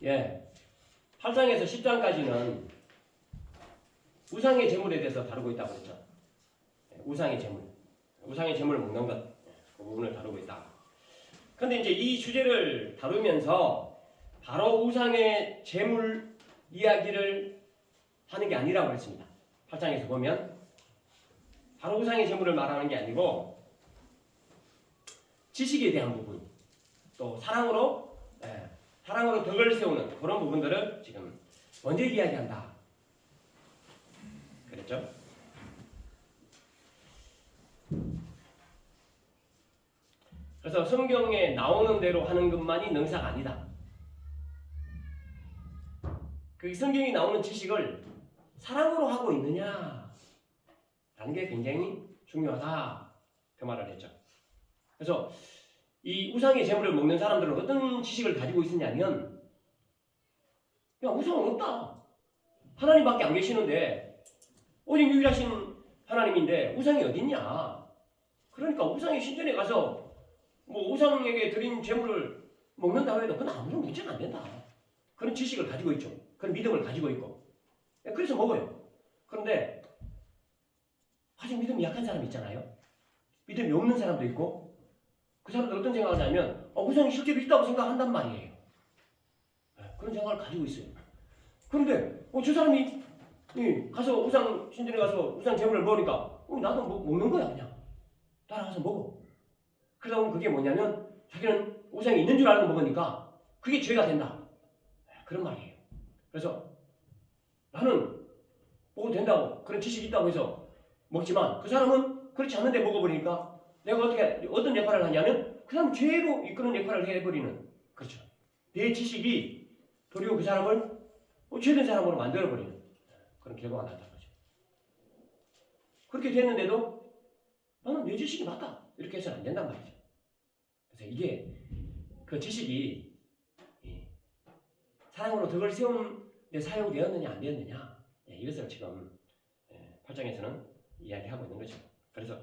8장에서 10장까지는 우상의 제물에 대해서 다루고 있다고 했죠. 우상의 제물. 우상의 제물을 먹는 것. 그 부분을 다루고 있다. 근데 이제 이 주제를 다루면서 바로 우상의 제물 이야기를 하는 게 아니라고 했습니다. 8장에서 보면 바로 우상의 제물을 말하는 게 아니고 지식에 대한 부분, 또 사랑으로 덕을 세우는 그런 부분들을 지금 먼저 이야기한다. 그랬죠? 그래서 성경에 나오는 대로 하는 것만이 능사가 아니다. 그 성경이 나오는 지식을 사랑으로 하고 있느냐 라는 게 굉장히 중요하다. 그 말을 했죠. 그래서 이 우상의 제물을 먹는 사람들은 어떤 지식을 가지고 있느냐면 그냥 우상은 없다. 하나님밖에 안 계시는데 오직 유일하신 하나님인데 우상이 어딨냐. 그러니까 우상의 신전에 가서 뭐 우상에게 드린 제물을 먹는다고 해도 그건 아무런 문제가 안 된다. 그런 지식을 가지고 있죠. 그런 믿음을 가지고 있고. 그래서 먹어요. 그런데 아직 믿음이 약한 사람 있잖아요. 믿음이 없는 사람도 있고 그 사람들 어떤 생각을 하냐면 우상이 실제로 있다고 생각한단 말이에요. 그런 생각을 가지고 있어요. 그런데 저 사람이 가서 우상 신전에 가서 우상 제물을 먹으니까 나도 먹는 거야 그냥. 따라가서 먹어. 그러다 보면 그게 뭐냐면 자기는 우상이 있는 줄 알고 먹으니까 그게 죄가 된다. 그런 말이에요. 그래서 나는 먹어도 된다고 그런 지식이 있다고 해서 먹지만 그 사람은 그렇지 않은데 먹어버리니까 내가 어떤 역할을 하냐면 그 사람 죄로 이끄는 역할을 해버리는 그렇죠. 내 지식이 도리어 그 사람을 죄된 사람으로 만들어버리는 그런 결과가 나타나죠. 그렇게 됐는데도 나는 내 지식이 맞다. 이렇게 해서는 안 된단 말이죠. 그래서 이게 그 지식이 사랑으로 덕을 세우는 데 사용되었느냐 안 되었느냐 이것을 지금 8장에서는 이야기하고 있는 거죠. 그래서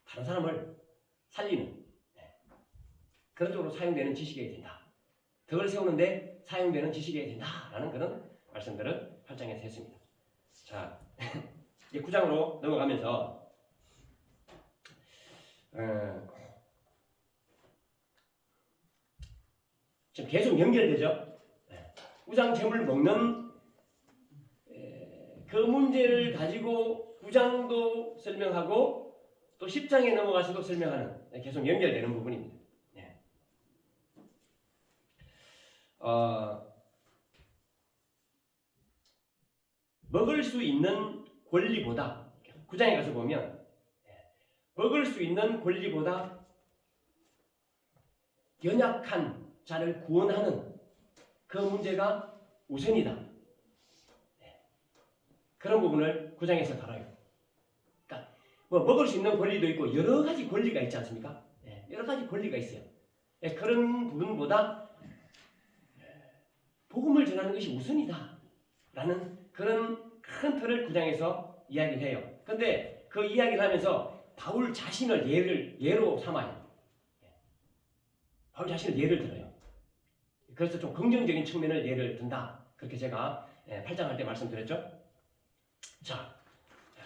다른 사람을 살리는 그런 쪽으로 사용되는 지식이 된다. 덕을 세우는데 사용되는 지식이 된다라는 그런 말씀들을 8장에서 했습니다. 자, 이제 9장으로 넘어가면서 지금 계속 연결되죠. 우상 제물 먹는 그 문제를 가지고 9장도 설명하고 또 10장에 넘어가서도 설명하는 계속 연결되는 부분입니다. 먹을 수 있는 권리보다 9장에 가서 보면 먹을 수 있는 권리보다 연약한 자를 구원하는 그 문제가 우선이다. 그런 부분을 9장에서 다뤄요. 그러니까 먹을 수 있는 권리도 있고 여러 가지 권리가 있지 않습니까? 여러 가지 권리가 있어요. 그런 부분보다 복음을 전하는 것이 우선이다. 라는 그런 큰 틀을 9장에서 이야기를 해요. 그런데 그 이야기를 하면서 바울 자신을 예로 삼아요. 바울 자신을 예를 들어요. 그래서 좀 긍정적인 측면을 예를 든다. 그렇게 제가 8장 할 때 말씀드렸죠. 자,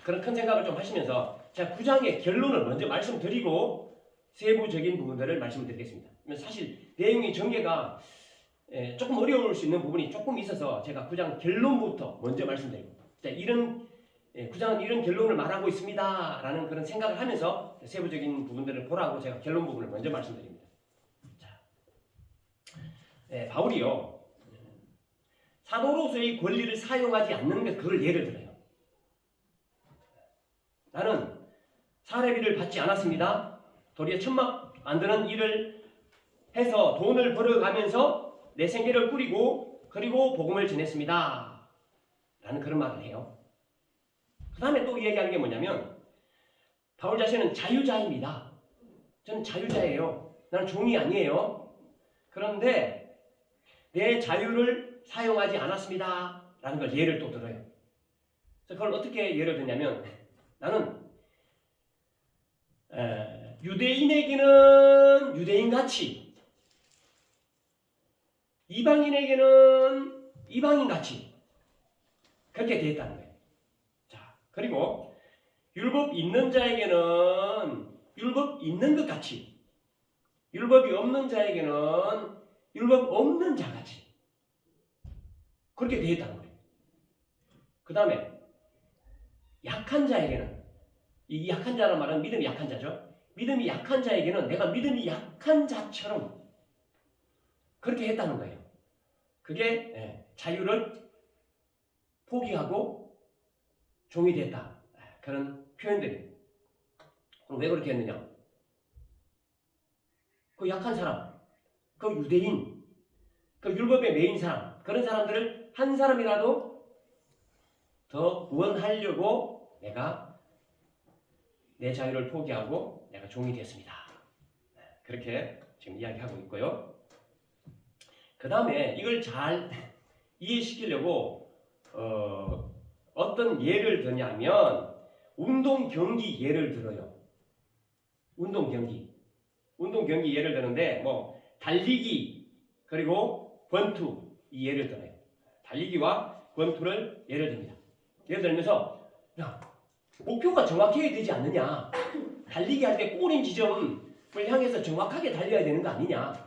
그런 큰 생각을 좀 하시면서 제가 9장의 결론을 먼저 말씀드리고 세부적인 부분들을 말씀드리겠습니다. 사실 내용의 전개가 조금 어려울 수 있는 부분이 조금 있어서 제가 9장 결론부터 먼저 말씀드리고 이런 9장은 이런 결론을 말하고 있습니다 라는 그런 생각을 하면서 세부적인 부분들을 보라고 제가 결론 부분을 먼저 말씀드립니다. 자, 바울이요 사도로서의 권리를 사용하지 않는 것 그걸 예를 들어요. 나는 사례비를 받지 않았습니다. 도리어 천막 만드는 일을 해서 돈을 벌어가면서 내 생계를 꾸리고 그리고 복음을 전했습니다. 라는 그런 말을 해요. 그 다음에 또 이야기하는 게 뭐냐면 바울 자신은 자유자입니다. 저는 자유자예요. 나는 종이 아니에요. 그런데 내 자유를 사용하지 않았습니다. 라는 걸 예를 또 들어요. 그래서 그걸 어떻게 예를 드냐면 나는 유대인에게는 유대인같이 이방인에게는 이방인 같이 그렇게 되어 있다는 거예요. 자, 그리고 율법 있는 자에게는 율법 있는 것 같이, 율법이 없는 자에게는 율법 없는 자 같이 그렇게 되어 있다는 거예요. 그 다음에 약한 자에게는, 이 약한 자란 말은 믿음이 약한 자죠. 믿음이 약한 자에게는 내가 믿음이 약한 자처럼 그렇게 했다는 거예요. 그게 자유를 포기하고 종이 됐다. 그런 표현들이. 그럼 왜 그렇게 했느냐? 그 약한 사람, 그 유대인, 그 율법의 메인 사람, 그런 사람들을 한 사람이라도 더 구원하려고 내가 내 자유를 포기하고 내가 종이 됐습니다. 그렇게 지금 이야기하고 있고요. 그 다음에 이걸 잘 이해시키려고 어떤 예를 드냐면 운동 경기 예를 들어요. 운동 경기 예를 드는데 뭐 달리기 그리고 권투 이 예를 들어요. 달리기와 권투를 예를 듭니다. 예를 들면서 야, 목표가 정확해야 되지 않느냐? 달리기 할 때 꼬린 지점을 향해서 정확하게 달려야 되는 거 아니냐?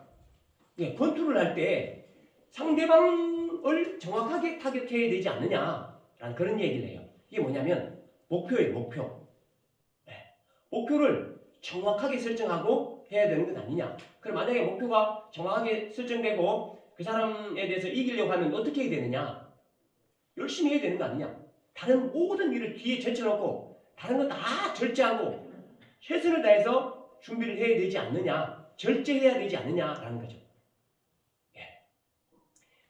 예, 권투를 할 때 상대방을 정확하게 타격해야 되지 않느냐라는 그런 얘기를 해요. 이게 뭐냐면 목표예요, 목표. 네. 목표를 정확하게 설정하고 해야 되는 것 아니냐. 그럼 만약에 목표가 정확하게 설정되고 그 사람에 대해서 이기려고 하면 어떻게 해야 되느냐? 열심히 해야 되는 거 아니냐. 다른 모든 일을 뒤에 제쳐놓고 다른 거 다 절제하고 최선을 다해서 준비를 해야 되지 않느냐. 절제해야 되지 않느냐라는 거죠.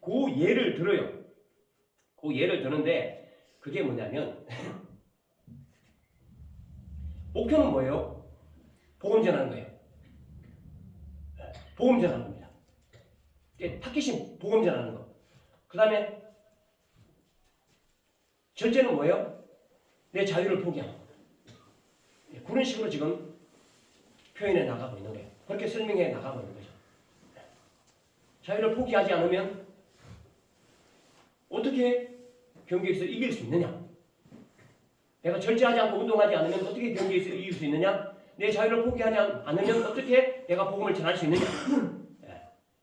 그 예를 들어요. 그 예를 드는데 그게 뭐냐면 목표는 뭐예요? 복음 전하는 거예요. 복음 전하는 겁니다. 타겟이 복음 전하는 거. 그 다음에 절제는 뭐예요? 내 자유를 포기하는 거. 그런 식으로 지금 표현해 나가고 있는 거예요. 그렇게 설명해 나가고 있는 거죠. 자유를 포기하지 않으면 어떻게 경기에서 이길 수 있느냐? 내가 절제하지 않고 운동하지 않으면 어떻게 경기에서 이길 수 있느냐? 내 자유를 포기하지 않으면 어떻게 내가 복음을 전할 수 있느냐?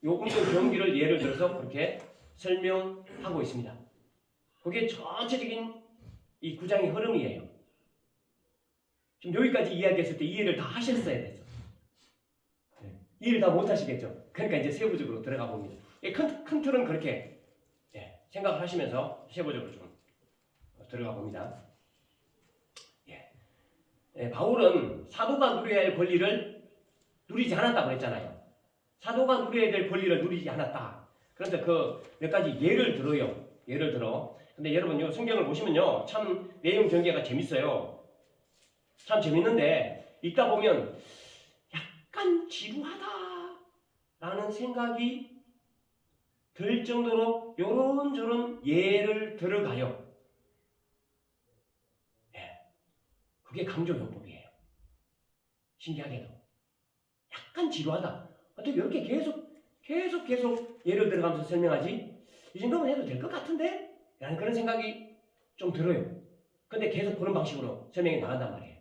이 운동 경기를 예를 들어서 그렇게 설명하고 있습니다. 그게 전체적인 이 구장의 흐름이에요. 지금 여기까지 이야기했을 때 이해를 다 하셨어야 됐어. 이해를 다 못 하시겠죠? 그러니까 이제 세부적으로 들어가 봅니다. 큰 틀은 그렇게 생각을 하시면서 세부적으로 좀 들어가 봅니다. 바울은 사도가 누려야 할 권리를 누리지 않았다고 했잖아요. 사도가 누려야 될 권리를 누리지 않았다. 그런데 그 몇 가지 예를 들어요. 예를 들어. 근데 여러분 성경을 보시면요. 참 내용 전개가 재밌어요. 참 재밌는데 읽다 보면 약간 지루하다라는 생각이 들 정도로 요런저런 예를 들어가요. 그게 강조용법이에요. 신기하게도. 약간 지루하다. 어떻게 이렇게 계속 예를 들어가면서 설명하지? 이 정도면 해도 될 것 같은데? 라는 그런 생각이 좀 들어요. 근데 계속 그런 방식으로 설명이 나간단 말이에요.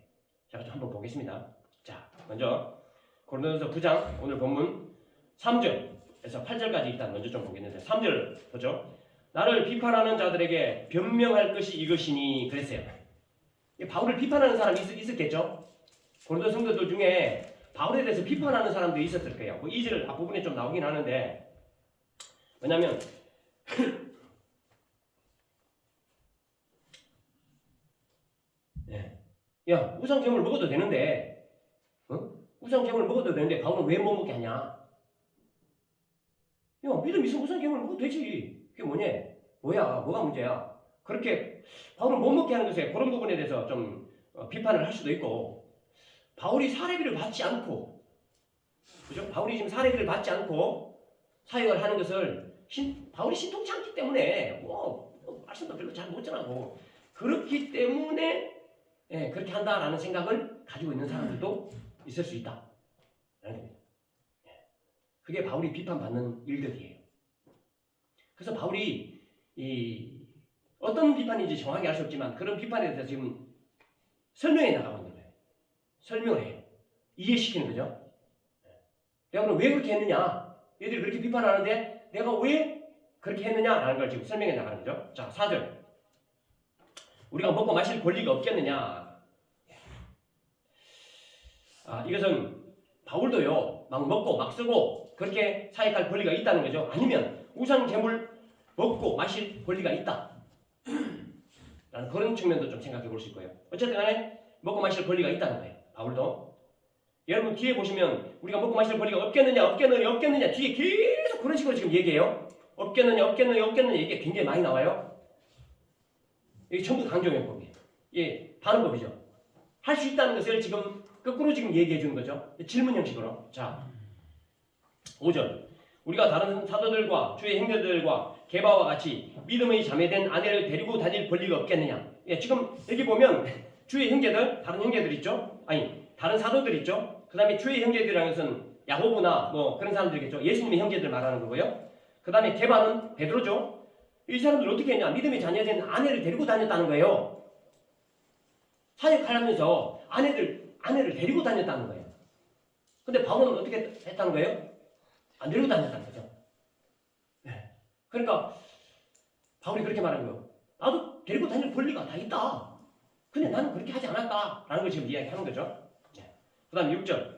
자, 한번 보겠습니다. 자, 먼저 고린도전서 9장 오늘 본문 3절에서 8절까지 일단 먼저 좀 보겠는데 3절 보죠. 나를 비판하는 자들에게 변명할 것이 이것이니 그랬어요. 바울을 비판하는 사람이 있었겠죠? 고린도 성도들 중에 바울에 대해서 비판하는 사람도 있었을 거예요. 그 2절 앞부분에 좀 나오긴 하는데 왜냐면 야 우상제물 먹어도 되는데 우상제물 먹어도 되는데 바울은 왜 못 먹게 하냐? 야 믿음 있으면 우상제물 먹어도 되지. 그게 뭐가 문제야? 그렇게 바울은 못 먹게 하는 것에 그런 부분에 대해서 좀 비판을 할 수도 있고 바울이 사례비를 받지 않고 그죠? 바울이 지금 사례비를 받지 않고 사역을 하는 것을 바울이 신통치 않기 때문에 말씀도 별로 잘 못 전하고 그렇기 때문에 그렇게 한다라는 생각을 가지고 있는 사람들도 있을 수 있다. 그게 바울이 비판받는 일들이에요. 그래서 바울이 이 어떤 비판인지 정확히 알 수 없지만 그런 비판에 대해서 지금 설명해 나가고 있는 거예요. 설명해요. 이해시키는 거죠. 내가 그럼 왜 그렇게 했느냐? 얘들이 그렇게 비판하는데 내가 왜 그렇게 했느냐라는 걸 지금 설명해 나가는 거죠. 자, 4절. 우리가 먹고 마실 권리가 없겠느냐? 이것은 바울도요, 막 먹고 막 쓰고 그렇게 사역할 권리가 있다는 거죠. 아니면 우상 제물 먹고 마실 권리가 있다. 라는 그런 측면도 좀 생각해 볼 수 있고요. 어쨌든 간에 먹고 마실 권리가 있다는 거예요. 바울도. 여러분 뒤에 보시면 우리가 먹고 마실 권리가 없겠느냐 뒤에 계속 그런 식으로 지금 얘기해요. 없겠느냐 이게 굉장히 많이 나와요. 이게 전부 강조용법이에요. 예, 반응법이죠. 할 수 있다는 것을 지금 거꾸로 지금 얘기해 주는 거죠. 질문 형식으로. 자, 5절. 우리가 다른 사도들과 주의 형제들과 게바와 같이 믿음의 자매된 아내를 데리고 다닐 권리가 없겠느냐. 예, 지금 여기 보면 주의 형제들, 다른 형제들 있죠? 아니, 다른 사도들 있죠? 그 다음에 주의 형제들이라는 것은 야고보나 뭐 그런 사람들이겠죠. 예수님의 형제들 말하는 거고요. 그 다음에 게바는 베드로죠. 이 사람들 어떻게 했냐? 믿음의 자녀된 아내를 데리고 다녔다는 거예요. 사역하면서 아내를 데리고 다녔다는 거예요. 근데 바울은 어떻게 했다는 거예요? 안 데리고 다녔다는 거죠. 네. 그러니까 바울이 그렇게 말하는 거예요. 나도 데리고 다닐 권리가 다 있다. 근데 나는 그렇게 하지 않았다라는 걸 지금 이야기하는 거죠. 네. 그 다음 6절.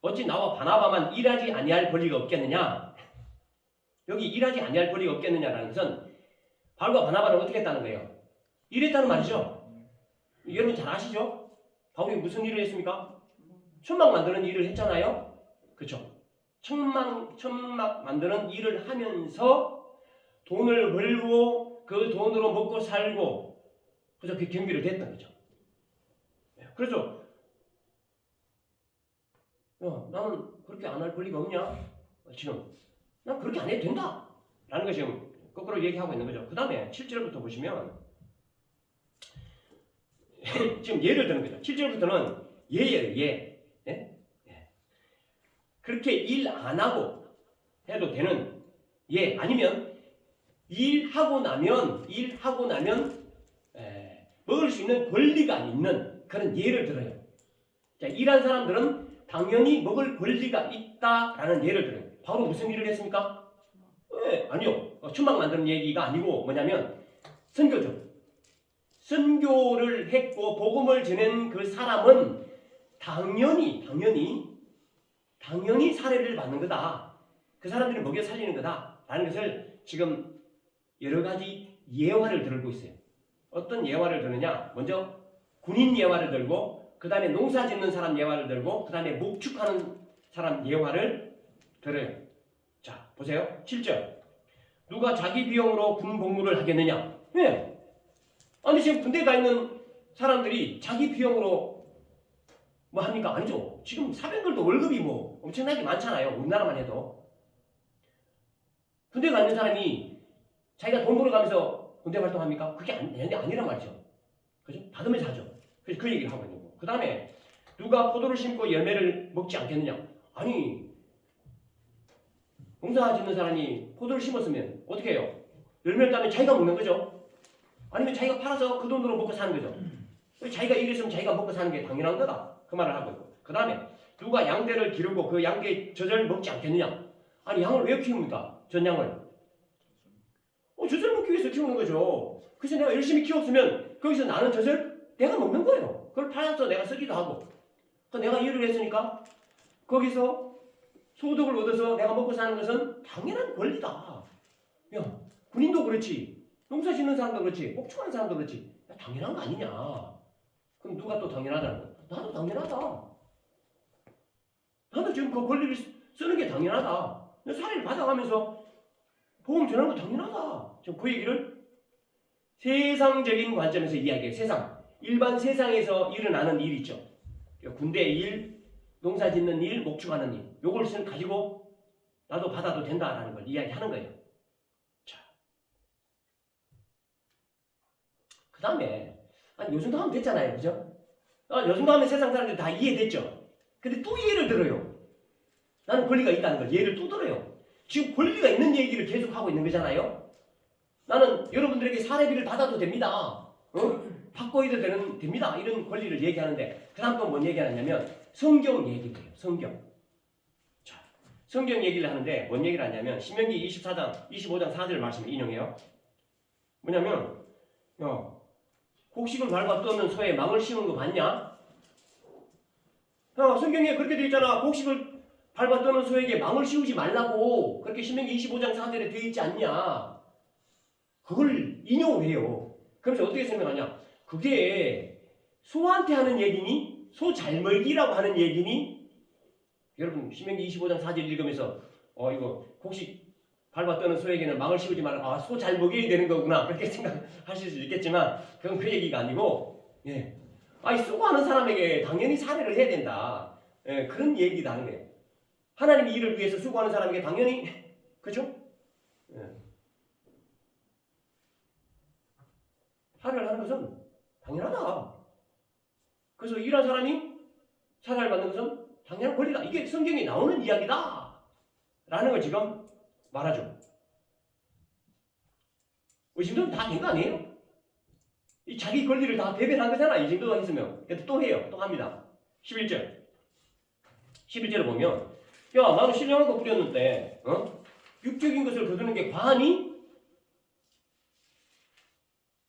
어찌 나와 바나바만 일하지 아니할 권리가 없겠느냐? 여기 일하지 아니할 권리가 없겠느냐라는 것은 바울과 바나바는 어떻게 했다는 거예요? 일했다는 말이죠. 여러분 잘 아시죠? 바울이 무슨 일을 했습니까? 천막 만드는 일을 했잖아요. 그렇죠? 천막 만드는 일을 하면서 돈을 벌고 그 돈으로 먹고 살고 그래서 그 경비를 했던 거죠. 그래서 나는 그렇게 안 할 권리가 없냐? 지금 난 그렇게 안 해도 된다 라는 거 지금 거꾸로 얘기하고 있는 거죠. 그 다음에 7절부터 보시면 지금 예를 드는 거죠. 7절부터는 예예요. 예. 예? 예. 그렇게 일 안 하고 해도 되는 예 아니면 일하고 나면 먹을 수 있는 권리가 있는 그런 예를 들어요. 자, 일한 사람들은 당연히 먹을 권리가 있다라는 예를 들어요. 바울은 무슨 일을 했습니까? 아니요. 천막 만드는 얘기가 아니고 뭐냐면 선교죠. 선교를 했고 복음을 전한 그 사람은 당연히 사례를 받는 거다. 그 사람들을 먹여 살리는 거다라는 것을 지금 여러 가지 예화를 들고 있어요. 어떤 예화를 드느냐? 먼저 군인 예화를 들고 그 다음에 농사 짓는 사람 예화를 들고 그 다음에 목축하는 사람 예화를 들어요. 자, 보세요. 7절. 누가 자기 비용으로 군 복무를 하겠느냐? 왜? 아니 지금 군대 가 있는 사람들이 자기 비용으로 뭐 합니까? 아니죠. 지금 사병들도 월급이 뭐 엄청나게 많잖아요. 우리나라만 해도. 군대 가 있는 사람이 자기가 돈 벌어가면서 군대 활동합니까? 그게 아니란 말이죠. 그죠? 받으면서 하죠. 그래서 그 얘기를 하고 있는 거고. 그 다음에 누가 포도를 심고 열매를 먹지 않겠느냐? 아니 농사 짓는 사람이 포도를 심었으면 어떻게 해요? 열매를 따면 자기가 먹는 거죠. 아니면 자기가 팔아서 그 돈으로 먹고 사는 거죠. 자기가 일했으면 자기가 먹고 사는 게 당연한 거다. 그 말을 하고 있고. 그 다음에 누가 양대를 기르고 그 양대의 젖을 먹지 않겠느냐? 아니 양을 왜 키웁니까? 전양을. 젖을 먹기 위해서 키우는 거죠. 그래서 내가 열심히 키웠으면 거기서 나는 젖을 내가 먹는 거예요. 그걸 팔아서 내가 쓰기도 하고. 내가 일을 했으니까 거기서 소득을 얻어서 내가 먹고 사는 것은 당연한 권리다. 야, 군인도 그렇지. 농사 짓는 사람도 그렇지. 목축하는 사람도 그렇지. 야, 당연한 거 아니냐. 그럼 누가 또 당연하다는 거야? 나도 당연하다. 나도 지금 그 권리를 쓰는 게 당연하다. 사례를 받아가면서 복음 전하는 거 당연하다. 지금 그 얘기를 세상적인 관점에서 이야기해요. 세상. 일반 세상에서 일어나는 일 있죠. 군대 일, 농사 짓는 일, 목축하는 일. 요걸 가지고 나도 받아도 된다라는 걸 이야기하는 거예요. 그 다음에 요 정도 하면 됐잖아요. 그죠? 요 정도 하면 세상 사람들이 다 이해됐죠? 근데 또 예를 들어요. 나는 권리가 있다는 걸 예를 또 들어요. 지금 권리가 있는 얘기를 계속 하고 있는 거잖아요. 나는 여러분들에게 사례비를 받아도 됩니다. 바꿔도 됩니다. 이런 권리를 얘기하는데 그 다음 또 뭔 얘기하냐면 성경 얘기를 해요. 성경. 자, 성경 얘기를 하는데 뭔 얘기를 하냐면 신명기 25장 4절 말씀을 인용해요. 뭐냐면 곡식을 밟아 떠는 소에 망을 씌우는 거 봤냐? 성경에 그렇게 되어 있잖아. 곡식을 밟아 떠는 소에게 망을 씌우지 말라고 그렇게 신명기 25장 4절에 되어 있지 않냐? 그걸 인용을 해요. 그래서 어떻게 설명하냐? 그게 소한테 하는 얘기니? 소 잘 먹이라고 하는 얘기니? 여러분 신명기 25장 4절 읽으면서 이거 곡식 밟아 떠는 소에게는 망을 씌우지 말라. 소 잘 먹여야 되는 거구나. 그렇게 생각하실 수 있겠지만 그건 그 얘기가 아니고 수고하는 사람에게 당연히 사례를 해야 된다. 그런 얘기도 하는 거예요. 하나님이 일을 위해서 수고하는 사람에게 당연히 그죠? 사례를 하는 것은 당연하다. 그래서 일한 사람이 사례를 받는 것은 당연한 권리다. 이게 성경에 나오는 이야기다. 라는 걸 지금 말하죠. 이 정도면 다 된 거 아니에요? 이 자기 권리를 다 대변한 거잖아. 이 정도 했으면. 또 해요. 또 합니다. 11절을 보면 나는 신령한 거 뿌렸는데 육적인 것을 거두는 게 과하니?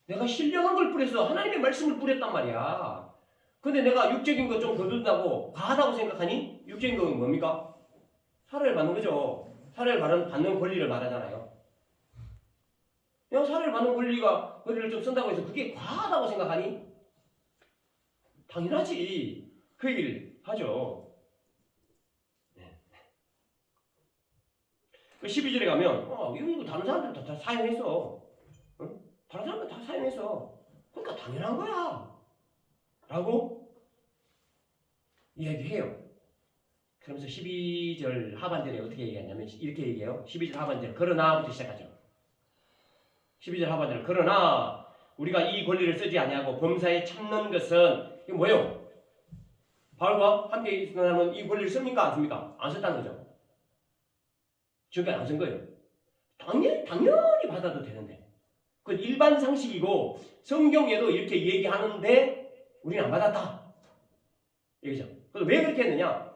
내가 신령한 걸 뿌려서 하나님의 말씀을 뿌렸단 말이야. 근데 내가 육적인 거 좀 거둔다고 과하다고 생각하니? 육적인 건 뭡니까? 사례를 받는 거죠. 사례를 받는 권리를 말하잖아요. 내가 사례를 받는 권리를 좀 쓴다고 해서 그게 과하다고 생각하니? 당연하지. 그 얘기를 하죠. 12절에 가면 이거 다른 사람들 다 사용했어. 다른 사람들 다 사용했어. 그러니까 당연한 거야. 라고 이야기해요. 그러면서 12절 하반절에 어떻게 얘기하냐면 이렇게 얘기해요. 12절 하반절 그러나부터 시작하죠. 12절 하반절 그러나 우리가 이 권리를 쓰지 아니하고 범사에 참는 것은 이게 뭐예요? 바울과 함께 있는 사람은 이 권리를 씁니까? 안 씁니까? 안 썼다는 거죠. 지금까지 안 쓴 거예요. 당연히 받아도 되는데 그 일반 상식이고 성경에도 이렇게 얘기하는데 우리는 안 받았다. 얘기죠. 그래서 왜 그렇게 했느냐?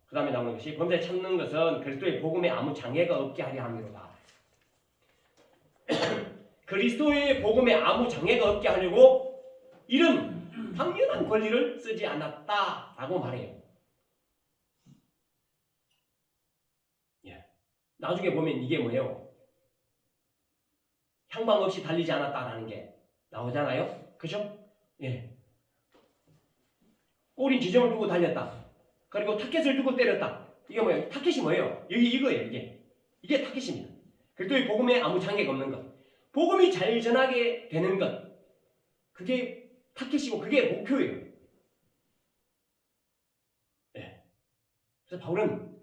그 다음에 나오는 것이 범사에 참는 것은 그리스도의 복음에 아무 장애가 없게 하려 함이로다. 그리스도의 복음에 아무 장애가 없게 하려고 이런 당연한 권리를 쓰지 않았다라고 말해요. 나중에 보면 이게 뭐예요? 향방 없이 달리지 않았다라는 게 나오잖아요. 그죠? 꼬린 지점을 두고 달렸다. 그리고 타켓을 두고 때렸다. 이게 뭐예요? 타켓이 뭐예요? 이거예요. 이게 타켓입니다. 그리스도의 복음에 아무 장애가 없는 것. 복음이 잘 전하게 되는 것. 그게 타켓이고 그게 목표예요. 그래서 바울은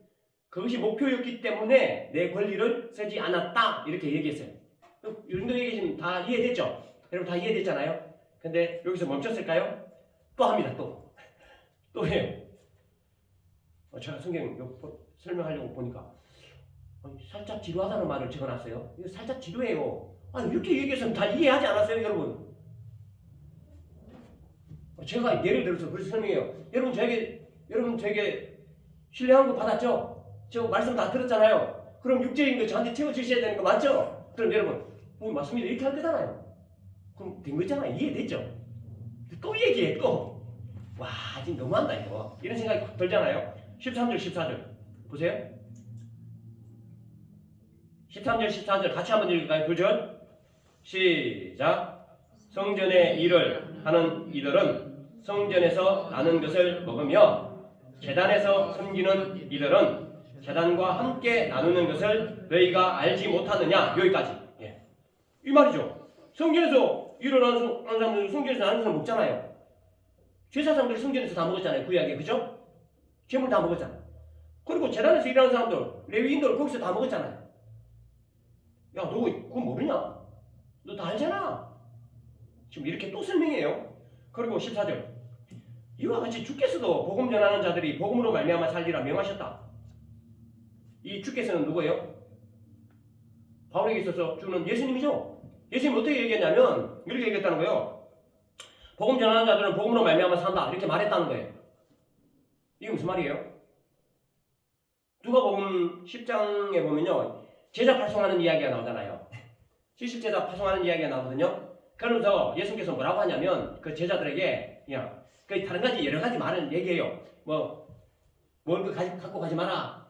그것이 목표였기 때문에 내 권리를 쓰지 않았다. 이렇게 얘기했어요. 이 정도 얘기는 다 이해됐죠? 여러분 다 이해됐잖아요? 근데 여기서 멈췄을까요? 또 합니다. 또 해요. 제가 성경 설명하려고 보니까 살짝 지루하다는 말을 적어놨어요. 이거 살짝 지루해요. 이렇게 얘기해서 다 이해하지 않았어요, 여러분? 제가 예를 들어서 그렇게 설명해요. 여러분 저에게 신뢰한 거 받았죠? 저 말씀 다 들었잖아요. 그럼 육체인 거 저한테 채워주셔야 되는 거 맞죠? 그럼 여러분 맞습니다. 이렇게 할 거잖아요. 그럼 된 거 있잖아요. 이해됐죠? 또 얘기해 또. 와 지금 너무한다 이거. 이런 생각이 들잖아요. 13절 14절 보세요. 13절 14절 같이 한번 읽을까요? 2절 시작. 성전의 일을 하는 이들은 성전에서 나는 것을 먹으며 제단에서 섬기는 이들은 제단과 함께 나누는 것을 너희가 알지 못하느냐. 여기까지. 이 말이죠. 성전에서 일어나는 사람들은 성전에서 나누는 사람 먹잖아요. 제사장들이 성전에서 다 먹었잖아요. 구약에. 그죠? 재물 다 먹었잖아. 그리고 제단에서 일하는 사람들, 레위인들 거기서 다 먹었잖아요. 야, 너 그거 모르냐? 너 다 알잖아. 지금 이렇게 또 설명해요. 그리고 14절. 이와 같이 주께서도 복음 전하는 자들이 복음으로 말미암아 살리라 명하셨다. 이 주께서는 누구예요? 바울에게 있어서 주는 예수님이죠. 예수님이 어떻게 얘기했냐면 이렇게 얘기했다는 거예요. 복음 전하는 자들은 복음으로 말미암아 산다. 이렇게 말했다는 거예요. 이게 무슨 말이에요? 누가복음 10장에 보면요. 제자 파송하는 이야기가 나오잖아요. 70제자 파송하는 이야기가 나오거든요. 그러면서 예수님께서 뭐라고 하냐면 그 제자들에게 그냥 그 다른 가지 여러 가지 말을 얘기해요. 뭘 갖고 가지 마라.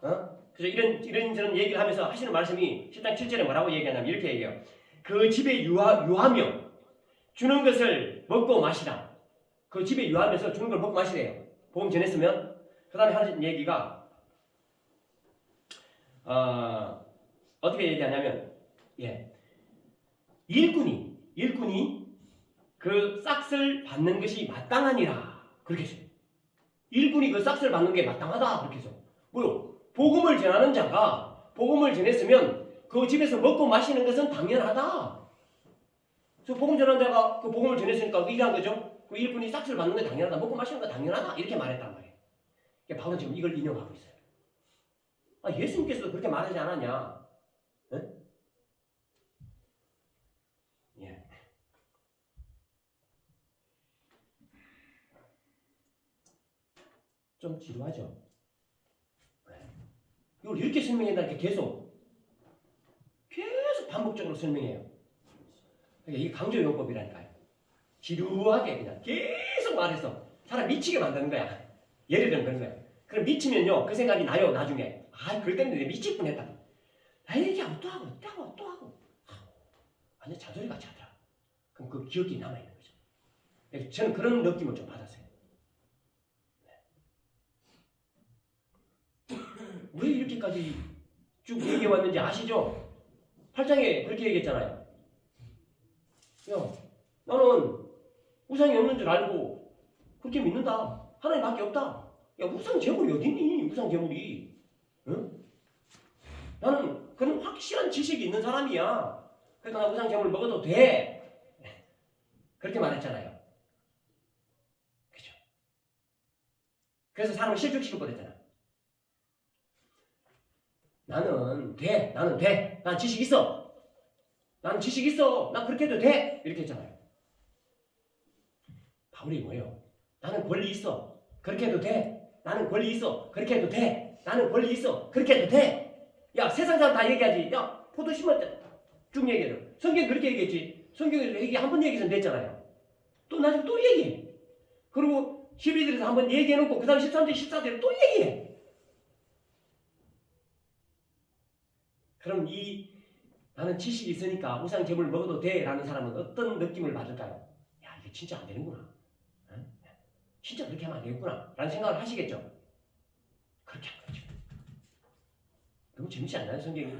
그래서 이런 저런 얘기를 하면서 하시는 말씀이 10장 7절에 뭐라고 얘기하냐면 이렇게 얘기해요. 그 집에 유하며 주는 것을 먹고 마시라. 그 집에 유하면서 주는 걸 먹고 마시래요. 복음 전했으면. 그 다음에 하는 얘기가 어떻게 얘기하냐면 일꾼이 그 싹을 받는 것이 마땅하니라. 그렇게 했어요. 일꾼이 그 싹을 받는 게 마땅하다. 그렇게 해서 뭐요? 복음을 전하는 자가 복음을 전했으면 그 집에서 먹고 마시는 것은 당연하다. 그래서 복음 전하는 자가 그 복음을 전했으니까 의리한 거죠. 그 일꾼이 싹을 받는 게 당연하다. 먹고 마시는 거 당연하다. 이렇게 말했단 말이에요. 바울은 지금 이걸 인용하고 있어요. 예수님께서도 그렇게 말하지 않았냐? 네? 좀 지루하죠? 이걸 이렇게 설명한다니까 계속 반복적으로 설명해요. 그러니까 이게 강조용법이라니까요. 지루하게 그냥 계속 말해서 사람 미치게 만드는 거야. 예를 들면 그런 거야. 그럼 미치면요 그 생각이 나요 나중에. 그럴 때는 내가 미칠 뻔했다. 얘기하고 또 하고 완전 잔소리 같이 하더라. 그럼 그 기억이 남아있는 거죠. 저는 그런 느낌을 좀 받았어요. 왜 이렇게까지 쭉 얘기해 왔는지 아시죠? 8장에 그렇게 얘기했잖아요. 나는 우상이 없는 줄 알고 그렇게 믿는다. 하나님밖에 없다. 우상 제물이 어딨니? 우상 제물이. 응? 나는 그런 확실한 지식이 있는 사람이야. 그래서 나 우상 제물 먹어도 돼. 그렇게 말했잖아요. 그죠? 그래서 사람을 실족시킬 뻔했잖아. 나는 돼. 난 지식 있어. 난 지식 있어. 나 그렇게 해도 돼. 이렇게 했잖아요. 바울이 뭐예요? 나는 권리 있어. 그렇게 해도 돼. 나는 권리 있어. 그렇게 해도 돼. 나는 권리 있어. 그렇게 해도 돼. 세상 사람 다 얘기하지. 포도 심었다. 쭉 얘기해줘. 성경 그렇게 얘기했지. 성경에서 얘기 한 번 얘기해서 됐잖아요. 또 나중에 또 얘기해. 그리고 12절에서 한 번 얘기해놓고 그 다음 13절, 14절에 또 얘기해. 그럼 나는 지식이 있으니까 우상 제물 먹어도 돼 라는 사람은 어떤 느낌을 받을까요? 이게 진짜 안 되는구나. 응? 진짜 그렇게 하면 안 되겠구나 라는 생각을 하시겠죠? 그렇게 한 거죠. 너무 재밌지 않나요 성경이?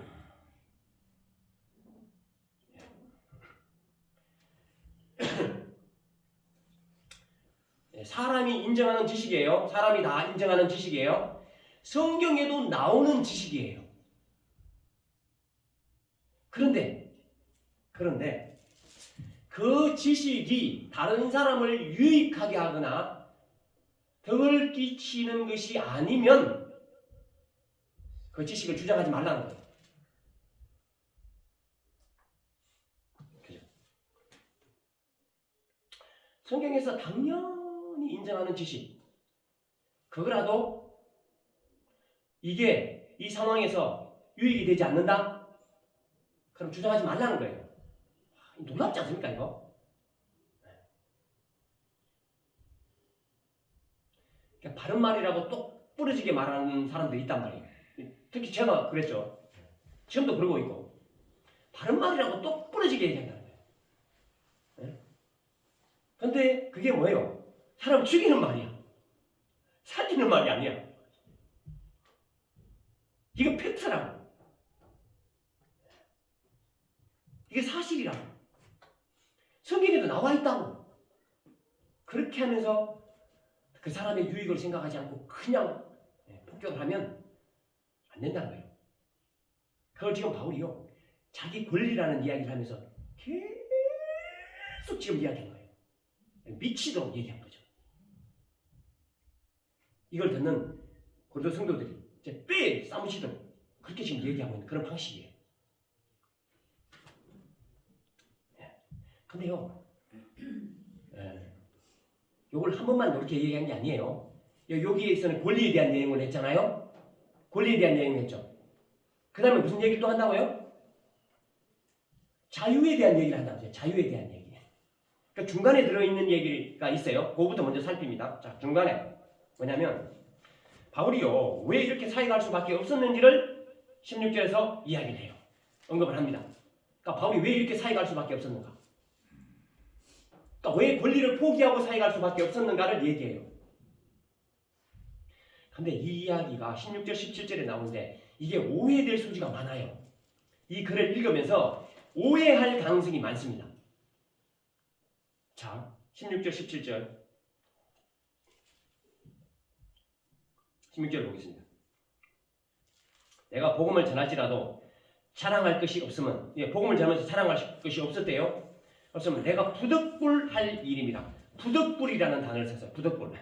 사람이 인정하는 지식이에요. 사람이 다 인정하는 지식이에요. 성경에도 나오는 지식이에요. 그런데 그 지식이 다른 사람을 유익하게 하거나 덕을 끼치는 것이 아니면 그 지식을 주장하지 말라는 거예요. 그죠? 성경에서 당연히 인정하는 지식, 그거라도 이게 이 상황에서 유익이 되지 않는다? 그럼 주장하지 말라는 거예요. 놀랍지 않습니까 이거? 그러니까 바른 말이라고 똑 부러지게 말하는 사람들이 있단 말이에요. 특히 제가 그랬죠. 지금도 그러고 있고. 바른 말이라고 똑 부러지게 얘기한다는 거예요. 근데 그게 뭐예요? 사람 죽이는 말이야. 살리는 말이 아니야. 이거 팩트라고. 이게 사실이라고. 성경에도 나와 있다고. 그렇게 하면서 그 사람의 유익을 생각하지 않고 그냥 폭격을 하면 안 된다는 거예요. 그걸 지금 바울이요. 자기 권리라는 이야기를 하면서 계속 지금 이야기한 거예요. 미치도록 얘기한 거죠. 이걸 듣는 고린도 성도들이 뼈에 싸무치도록 그렇게 지금 얘기하고 있는 그런 방식이에요. 근데요, 요걸 한 번만 이렇게 얘기한 게 아니에요. 여기에서는 권리에 대한 내용을 했잖아요. 권리에 대한 내용을 했죠. 그 다음에 무슨 얘기를 또 한다고요? 자유에 대한 얘기를 한다고요. 자유에 대한 얘기. 그러니까 중간에 들어있는 얘기가 있어요. 그거부터 먼저 살핍니다. 자, 중간에 뭐냐면 바울이요, 왜 이렇게 사역할 수밖에 없었는지를 16절에서 이야기를 해요. 언급을 합니다. 그러니까 바울이 왜 이렇게 사역할 수밖에 없었는가? 그러니까 왜 권리를 포기하고 사역할 수밖에 없었는가를 얘기해요. 근데 이 이야기가 16절, 17절에 나오는데 이게 오해될 소지가 많아요. 이 글을 읽으면서 오해할 가능성이 많습니다. 자, 16절, 17절. 16절 보겠습니다. 내가 복음을 전할지라도 자랑할 것이 없으면, 복음을 전하면서 자랑할 것이 없었대요. 없으면 내가 부득불 할 일입니다. 부득불이라는 단어를 썼어요. 부득불.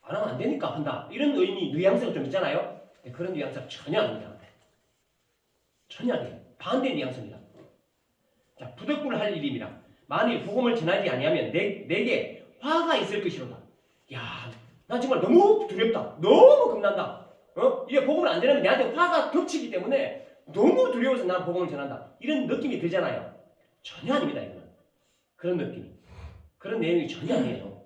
안 하면 안 되니까 한다. 이런 의미, 뉘앙스가 좀 있잖아요. 그런 뉘앙스가 전혀 아닙니다. 전혀 아니에요. 반대 뉘앙스입니다. 자, 부득불 할 일입니다. 만일 복음을 전하지 아니하면 내게 화가 있을 것이로다. 야, 나 정말 너무 두렵다. 너무 겁난다. 이게 복음을 안 전하면 내한테 화가 겹치기 때문에 너무 두려워서 난 복음을 전한다. 이런 느낌이 들잖아요. 전혀 아닙니다. 이거는. 그런 느낌. 그런 내용이 전혀 아니에요.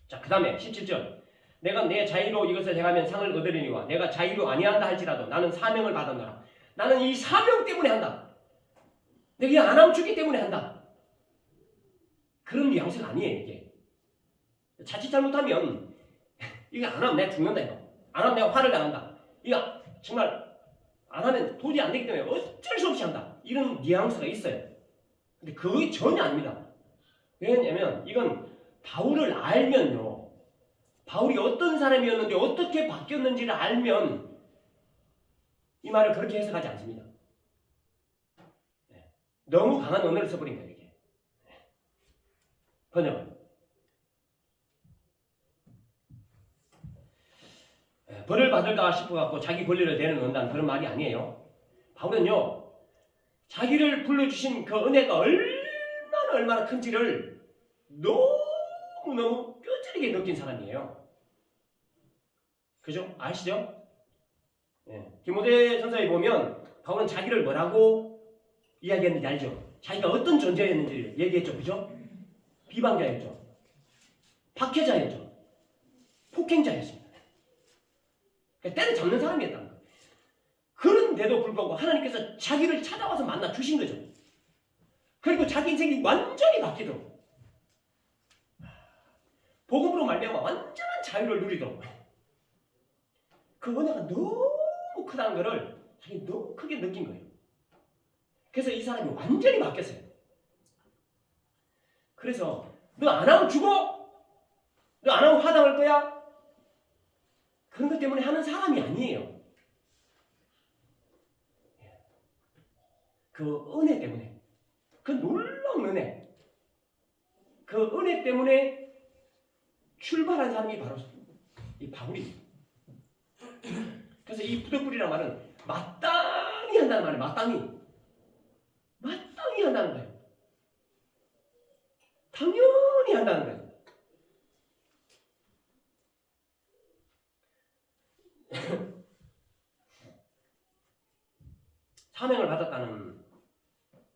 자, 그 다음에 17절. 내가 내 자유로 이것을 행하면 상을 얻으려니와 내가 자유로 아니한다 할지라도 나는 사명을 받았노라. 나는 이 사명 때문에 한다. 내가 안 하면 죽기 때문에 한다. 그런 뉘앙스가 아니에요. 이게. 자칫 잘못하면 이거 안 하면 내가 죽는다. 이거. 안 하면 내가 화를 당한다. 이거 정말 안 하면 도저히 안 되기 때문에 어쩔 수 없이 한다. 이런 뉘앙스가 있어요. 근데 그게 전혀 아닙니다. 왜냐면 이건 바울을 알면요. 바울이 어떤 사람이었는지 어떻게 바뀌었는지를 알면 이 말을 그렇게 해석하지 않습니다. 너무 강한 언어를 써버린 거예요. 이게. 번역은. 벌을 받을까 싶어갖고 자기 권리를 내려놓는다는 그런 말이 아니에요. 바울은요. 자기를 불러주신 그 은혜가 얼마나 큰지를 너무너무 뼈저리게 느낀 사람이에요. 그죠? 아시죠? 디모데전서에 보면 바울은 자기를 뭐라고 이야기했는지 알죠? 자기가 어떤 존재였는지 얘기했죠. 그죠? 비방자였죠. 박해자였죠. 폭행자였습니다. 때려잡는 사람이었다는 거예요. 그런데도 불구하고 하나님께서 자기를 찾아와서 만나 주신 거죠. 그리고 자기 인생이 완전히 바뀌도록 복음으로 말미암아 완전한 자유를 누리도록 그 은혜가 너무 크다는 것을 자기 너무 크게 느낀 거예요. 그래서 이 사람이 완전히 바뀌었어요. 그래서 너 안 하면 죽어? 너 안 하면 화당할 거야? 그런 것 때문에 하는 사람이 아니에요. 그 은혜 때문에, 그 놀라운 은혜, 그 은혜 때문에 출발한 사람이 바로 이 바울입니다. 그래서 이 부득불이라는 말은 마땅히 한다는 말이에요. 마땅히 한다는 거예요. 당연히 한다는 거예요. 사명을 받았다는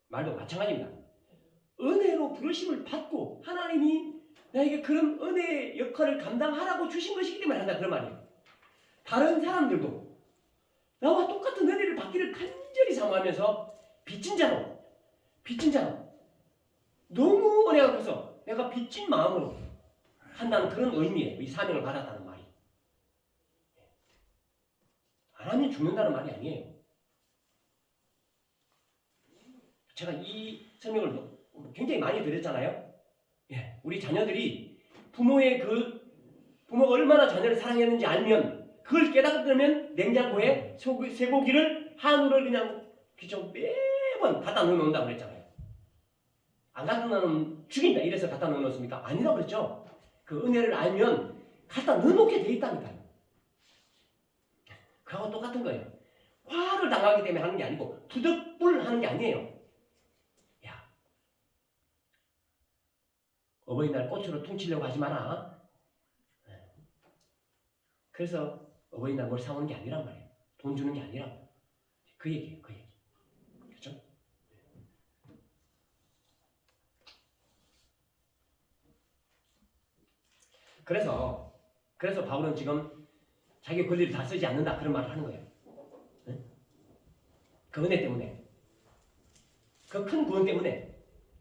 말도 마찬가지입니다. 은혜로 부르심을 받고 하나님이 나에게 그런 은혜의 역할을 감당하라고 주신 것이기 때문에 한다 그런 말이에요. 다른 사람들도 나와 똑같은 은혜를 받기를 간절히 사모하면서 빚진 자로 너무 은혜가 커서 내가 빚진 마음으로 한다는 그런 의미예요. 이 사명을 받았다는 말이. 안 하면 죽는다는 말이 아니에요. 제가 이 설명을 굉장히 많이 드렸잖아요. 우리 자녀들이 부모가 얼마나 자녀를 사랑했는지 알면 그걸 깨닫으면 냉장고에 쇠고기를 한우를 그냥 매번 갖다 넣어놓는다고 그랬잖아요. 안 갖다 넣으면 죽인다 이래서 갖다 넣어놓습니까? 아니라고 그랬죠. 그 은혜를 알면 갖다 넣어놓게 돼 있다니까요. 그하고 똑같은 거예요. 화를 당하기 때문에 하는 게 아니고 부득불 하는 게 아니에요. 야, 어버이날 꽃으로 퉁치려고 하지 마라. 그래서 어버이날 뭘 사오는 게 아니란 말이에요. 돈 주는 게 아니라 그 얘기예요. 그 얘기. 그렇죠? 그래서 바울은 지금 자기 권리를 다 쓰지 않는다 그런 말을 하는 거예요. 네? 그 은혜 때문에, 그 큰 구원 때문에,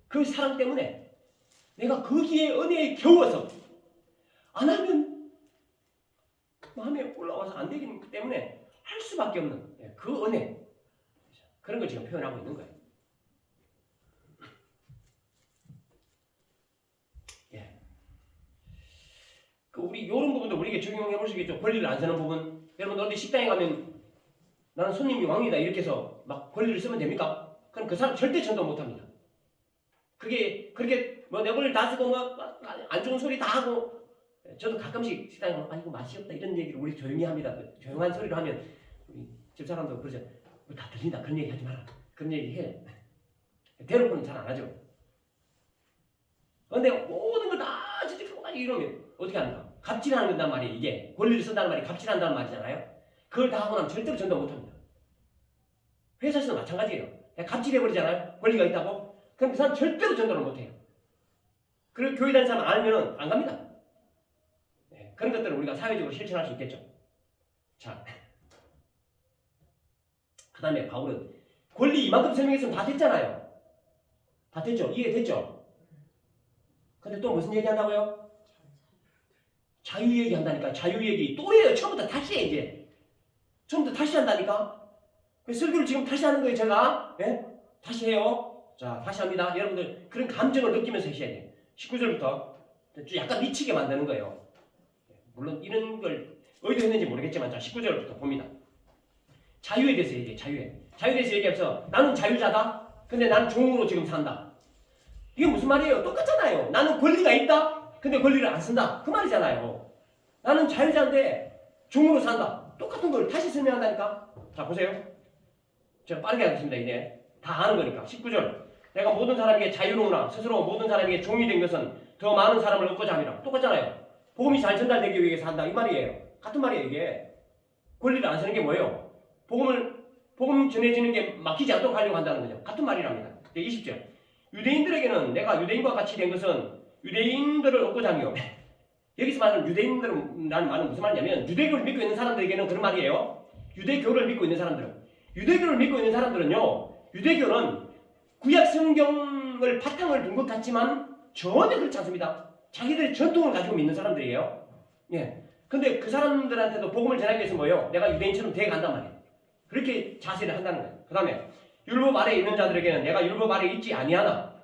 그 사랑 때문에 내가 거기에 은혜에 겨워서 안 하면 마음에 올라와서 안 되기 때문에 할 수밖에 없는 그 은혜, 그런 걸 지금 표현하고 있는 거예요. 예. 우리 이런 부분도 우리에게 적용해 볼 수 있겠죠. 권리를 안 쓰는 부분. 여러분 어디 식당에 가면 나는 손님이 왕이다 이렇게 해서 막 권리를 쓰면 됩니까? 그럼 그 사람 절대 전도 못 합니다. 그게 그렇게 뭐 내 권리를 다 쓰고 뭐 안 좋은 소리 다 하고, 저도 가끔씩 식당에 가면 아 이거 맛이 없다 이런 얘기를 우리 조용히 합니다. 조용한 소리로 하면 우리 집사람도 그러죠. 다 들린다 그런 얘기 하지 마라. 그런 얘기 해. 대놓고는 잘 안 하죠. 근데 모든 걸 다 지적하고 이러면 어떻게 합니까? 갑질하는 건단 말이에요. 이게 권리를 쓴다는 말이 갑질한다는 말이잖아요. 그걸 다 하고 나면 절대로 전도 못합니다. 회사에서도 마찬가지예요. 갑질해버리잖아요. 권리가 있다고. 그럼 그 사람 절대로 전도를 못해요. 그리고 교회 다니는 사람 알면은 안 갑니다. 네, 그런 것들을 우리가 사회적으로 실천할 수 있겠죠. 자, 그 다음에 바울은 권리 이만큼 설명했으면 다 됐잖아요. 다 됐죠? 이해됐죠? 근데 또 무슨 얘기 한다고요? 자유 얘기 한다니까. 자유 얘기 또 해요. 처음부터 다시 해 이제. 처음부터 다시 한다니까. 설교를 지금 다시 하는 거예요 제가. 예? 다시 해요. 자 다시 합니다. 여러분들 그런 감정을 느끼면서 하셔야 돼요. 19절부터 약간 미치게 만드는 거예요. 물론 이런 걸 의도했는지 모르겠지만 자 19절부터 봅니다. 자유에 대해서 얘기해. 자유에 대해서 얘기하면서 나는 자유자다. 근데 나는 종으로 지금 산다. 이게 무슨 말이에요? 똑같잖아요. 나는 권리가 있다. 근데 권리를 안 쓴다. 그 말이잖아요. 나는 자유자인데 종으로 산다. 똑같은 걸 다시 설명한다니까. 자 보세요. 제가 빠르게 하겠습니다. 이제 다 아는 거니까. 19절. 내가 모든 사람에게 자유로우나 스스로 모든 사람에게 종이 된 것은 더 많은 사람을 얻고자 함이라. 똑같잖아요. 복음이 잘 전달되기 위해서 한다. 이 말이에요. 같은 말이에요. 이게. 권리를 안 쓰는 게 뭐예요? 복음 전해지는 게 막히지 않도록 하려고 한다는 거죠. 같은 말이랍니다. 20절. 유대인들에게는 내가 유대인과 같이 된 것은 유대인들을 얻고자 함이요. 여기서 말하는 유대인들이라는 말은 무슨 말이냐면 유대교를 믿고 있는 사람들에게는 그런 말이에요. 유대교를 믿고 있는 사람들은. 유대교를 믿고 있는 사람들은요. 유대교는 구약 성경을 바탕을 둔 것 같지만 전혀 그렇지 않습니다. 자기들의 전통을 가지고 믿는 사람들이에요. 예. 근데 그 사람들한테도 복음을 전하기 위해서 뭐예요? 내가 유대인처럼 돼 간단 말이에요. 그렇게 자세를 한다는 거예요. 그 다음에 율법 아래에 있는 자들에게는 내가 율법 아래에 있지 아니하나.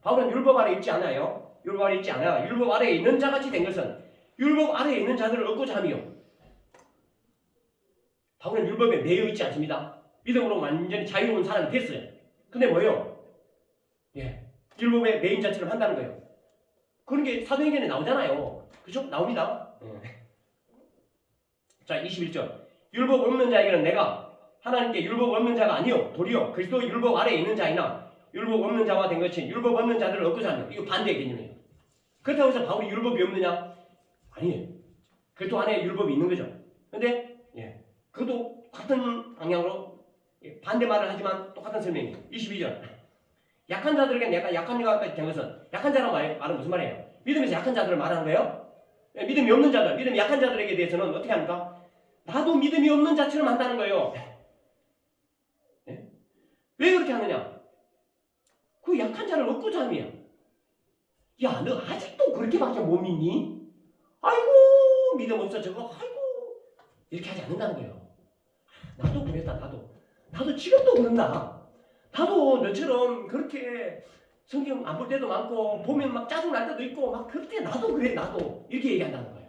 바울은 율법 아래에 있지 않아요. 율법 아래에 있지 않아. 율법 아래에 있는 자같이 된 것은 율법 아래에 있는 자들을 얻고자 함이요. 바울은 율법에 매여 있지 않습니다. 믿음으로 완전히 자유로운 사람이 됐어요. 근데 뭐예요? 예, 율법에 매인 자처럼 한다는 거예요. 그런 게 사도행전에 나오잖아요. 그죠? 나옵니다. 자 21절. 율법 없는 자에게는 내가 하나님께 율법 없는 자가 아니요 도리어 그리스도 율법 아래에 있는 자이나 율법 없는 자와 된 것이 율법 없는 자들을 얻고자 하며. 이거 반대의 개념이에요. 그렇다고 해서 바울이 율법이 없느냐? 아니에요. 그리스도 안에 율법이 있는 거죠. 근데 예, 그것도 같은 방향으로 반대 말을 하지만 똑같은 설명이에요. 22절. 약한 자들에게 내가 약한 자까지 된 것은 약한 자라는 말은 무슨 말이에요? 믿음에서 약한 자들을 말하는 거예요. 믿음이 없는 자들, 믿음이 약한 자들에게 대해서는 어떻게 합니까? 나도 믿음이 없는 자처럼 한다는 거예요. 네? 왜 그렇게 하느냐? 그 약한 자를 얻고자 함이야. 야, 너 아직도 그렇게밖에 못 믿니? 아이고 믿음 없어 저거 아이고 이렇게 하지 않는다는 거예요. 나도 그랬다. 나도 지금도 그런다. 나도 너처럼 그렇게 성경 안 볼 때도 많고 보면 막 짜증 날 때도 있고 막 그때 나도 그래 나도 이렇게 얘기한다는 거예요.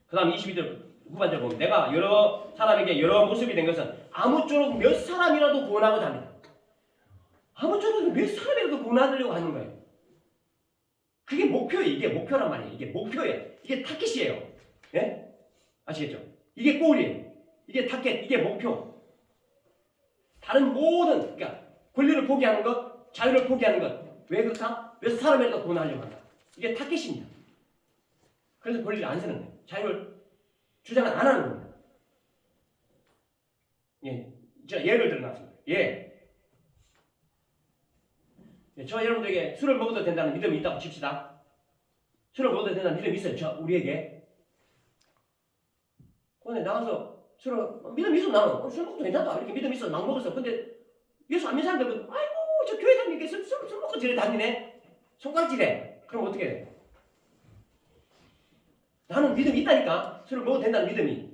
그 다음 22절 후반절 보면 내가 여러 사람에게 여러 모습이 된 것은 아무쪼록 몇 사람이라도 구원하고자 합니다. 아무쪼록 몇 사람이라도 구원하려고 하는 거예요. 그게 목표예요. 이게 목표란 말이에요. 이게 목표예요. 이게 타깃이에요. 예? 아시겠죠? 이게 골이에요. 이게 타겟, 이게 목표. 다른 모든, 그러니까 권리를 포기하는 것, 자유를 포기하는 것. 왜 그렇다? 왜 사람에게 구원하려고 한다? 이게 타겟입니다. 그래서 권리를 안 쓰는 거예요. 자유를 주장을 안 하는 겁니다. 예, 제가 예를 들어놨습니다. 저 여러분들에게 술을 먹어도 된다는 믿음이 있다고 칩시다. 술을 먹어도 된다는 믿음이 있어요. 우리에게. 근데 나가서 술을 믿음이 있어 나는 술 먹어도 괜찮다 이렇게 믿음이 있어 막 먹었어. 근데 예수 안 믿는 사람들은 아이고 저 교회 다니게 술 먹고 저래 다니네. 손가락질해. 그럼 어떻게 돼? 나는 믿음이 있다니까. 술을 먹어도 된다는 믿음이.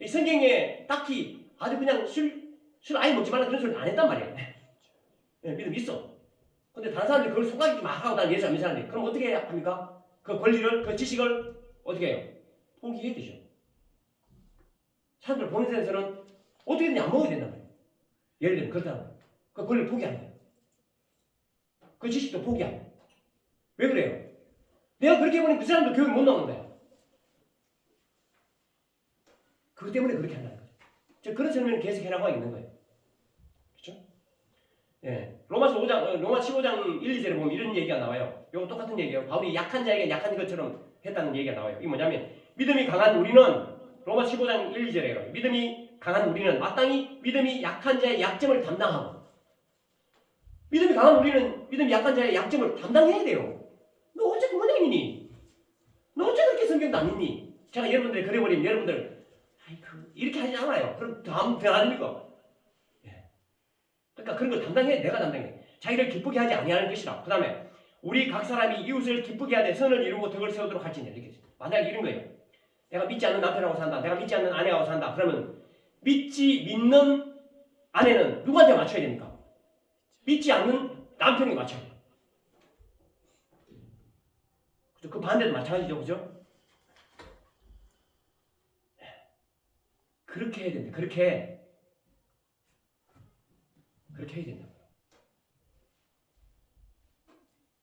이 성경에 딱히 아주 그냥 술 아예 먹지 말라 그런 소리는 안 했단 말이야. 네, 믿음이 있어. 근데 다른 사람들이 그걸 손가락질 막 하고 다니는 예수 안 믿는 사람들이 그럼 어떻게 해야 합니까? 그 권리를, 그 지식을 어떻게 해요? 포기해야 되죠. 사람들 보는 데서는 어떻게든 안 먹어야 된단 말이에요. 예를 들면 그렇다는 거예요. 그 권리를 포기하는 거예요. 그 지식도 포기하는 거예요. 왜 그래요? 내가 그렇게 해보니 그 사람도 교육 못 나오는 거예요. 그것 때문에 그렇게 한다는 거죠. 그런 설명을 계속 해나가고 있는 거예요. 그렇죠? 예. 로마 15장 1, 2절에 보면 이런 얘기가 나와요. 이거 똑같은 얘기예요. 바울이 약한 자에게 약한 것처럼 했다는 얘기가 나와요. 이게 뭐냐면 믿음이 강한 우리는 로마 15장 1, 2절에 믿음이 강한 우리는 마땅히 믿음이 약한 자의 약점을 담당하고 믿음이 강한 우리는 믿음이 약한 자의 약점을 담당해야 돼요. 너 어째 그 모양이니? 너 어째 그렇게 성경도 안 읽니? 제가 여러분들이 그래버리면 여러분들 이렇게 하지 않아요. 그럼 다음 안 읽어. 그러니까 그런 걸 담당해. 내가 담당해. 자기를 기쁘게 하지 아니하는 것이라. 그 다음에 우리 각 사람이 이웃을 기쁘게 하되 선을 이루고 덕을 세우도록 할지니 이렇게. 만약에 이런 거예요. 내가 믿지 않는 남편하고 산다. 내가 믿지 않는 아내하고 산다. 그러면 믿는 아내는 누구한테 맞춰야 됩니까? 믿지 않는 남편이 맞춰야 돼요. 그 반대도 마찬가지죠. 그죠? 그렇게 해야 된다. 그렇게 해야 된다.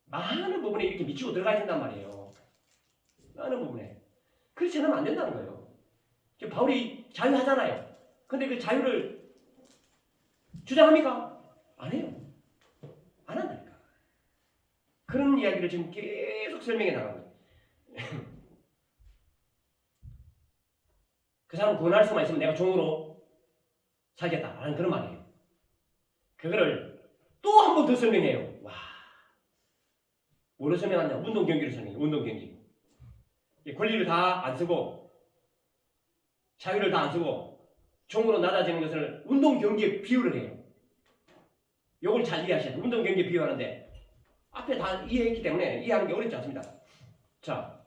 많은 부분에 이렇게 미치고 들어가야 된단 말이에요. 많은 부분에. 그렇지 않으면 안 된다는 거예요. 지금 바울이 자유하잖아요. 근데 그 자유를 주장합니까? 안 해요. 안 한다니까. 그런 이야기를 지금 계속 설명해 나가는 거예요. 그 사람 구원할 수만 있으면 내가 종으로 살겠다라는 그런 말이에요. 그거를 또 한 번 더 설명해요. 와, 뭐로 설명하냐? 운동 경기를 설명해요. 운동 경기. 권리를 다 안 쓰고 자유를 다 안 쓰고 종으로 낮아지는 것을 운동 경기에 비유를 해요. 이걸 잘 이해하셔야 돼요. 운동 경기에 비유하는데 앞에 다 이해했기 때문에 이해하는 게 어렵지 않습니다. 자,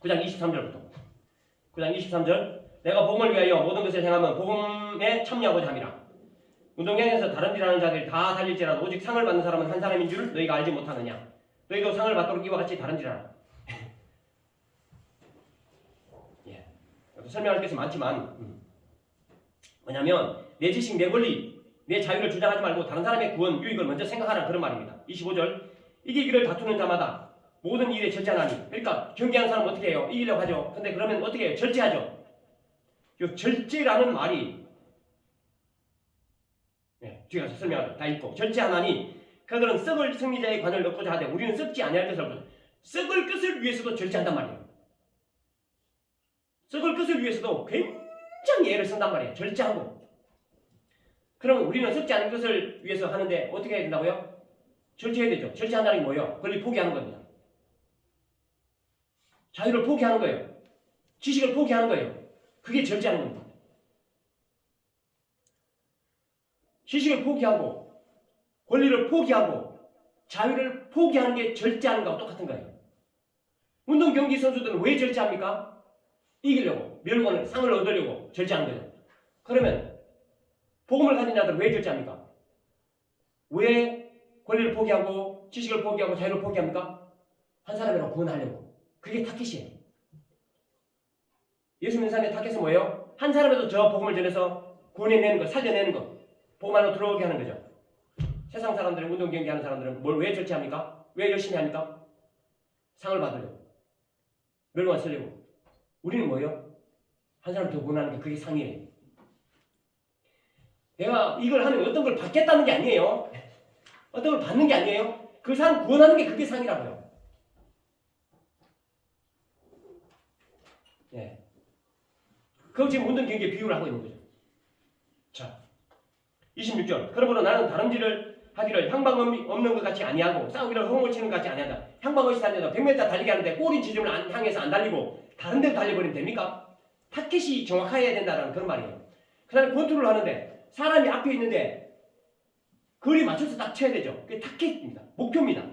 9장 23절부터 9장 23절 내가 복음을 위하여 모든 것을 행하면 복음에 참여하고자 함이라. 운동장에서 다른 일 하는 자들이 다 달릴지라도 오직 상을 받는 사람은 한 사람인 줄 너희가 알지 못하느냐. 너희도 상을 받도록 이와 같이 다른 일 하라. 예. 설명할 것이 많지만 뭐냐면 내 지식, 내 권리, 내 자유를 주장하지 말고 다른 사람의 구원, 유익을 먼저 생각하라 그런 말입니다. 25절 이기기를 다투는 자마다 모든 일에 절제하나니. 그러니까 경기하는 사람은 어떻게 해요? 이기려고 하죠. 근데 그러면 어떻게 해요? 절제하죠. 이 절제라는 말이 뒤에 가서 설명하죠. 다 읽고 절제하나니 그들은 썩을 승리자의 관을 얻고자 하되 우리는 썩지 아니할 것을 얻고자. 썩을 것을 위해서도 절제한단 말이에요. 썩을 것을 위해서도 굉장히 애를 쓴단 말이에요. 절제하고. 그럼 우리는 썩지 않은 것을 위해서 하는데 어떻게 해야 된다고요? 절제해야 되죠. 절제한다는 게 뭐예요? 권리 포기하는 겁니다. 자유를 포기하는 거예요. 지식을 포기하는 거예요. 그게 절제하는 겁니다. 지식을 포기하고 권리를 포기하고 자유를 포기하는 게 절제하는 거하고 똑같은 거예요. 운동 경기 선수들은 왜 절제합니까? 이기려고, 멸관을, 상을 얻으려고 절제하는 거예요. 그러면 복음을 가진 자들은 왜 절제합니까? 왜 권리를 포기하고 지식을 포기하고 자유를 포기합니까? 한 사람이라고 구원하려고. 그게 타켓이에요. 예수 믿는 사람의 타켓은 뭐예요? 한 사람에도 저 복음을 전해서 구원해내는 거, 살려내는 거, 복음 안으로 들어오게 하는 거죠. 세상 사람들은, 운동 경기 하는 사람들은 뭘 왜 절제합니까? 왜 열심히 합니까? 상을 받으려고, 멸망을 쓰려고. 우리는 뭐예요? 한 사람 더 구원하는 게 그게 상이에요. 내가 이걸 하면 어떤 걸 받겠다는 게 아니에요. 어떤 걸 받는 게 아니에요. 그 사람 구원하는 게 그게 상이라고요. 예. 그거 지금 운동 경기에 비유를 하고 있는 거죠. 자, 26절. 그러므로 나는 다름질을 하기를 향방 없는 것 같이 아니하고 싸우기를 허공을 치는 것 같이 아니한다. 향방 없이 달려서 100m 달리게 하는데 꼬린 지점을 향해서 안 달리고 다른 데로 달려버리면 됩니까? 타켓이 정확해야 된다는 그런 말이에요. 그 다음에 권투를 하는데 사람이 앞에 있는데 거리 맞춰서 딱 쳐야 되죠. 그게 타켓입니다. 목표입니다.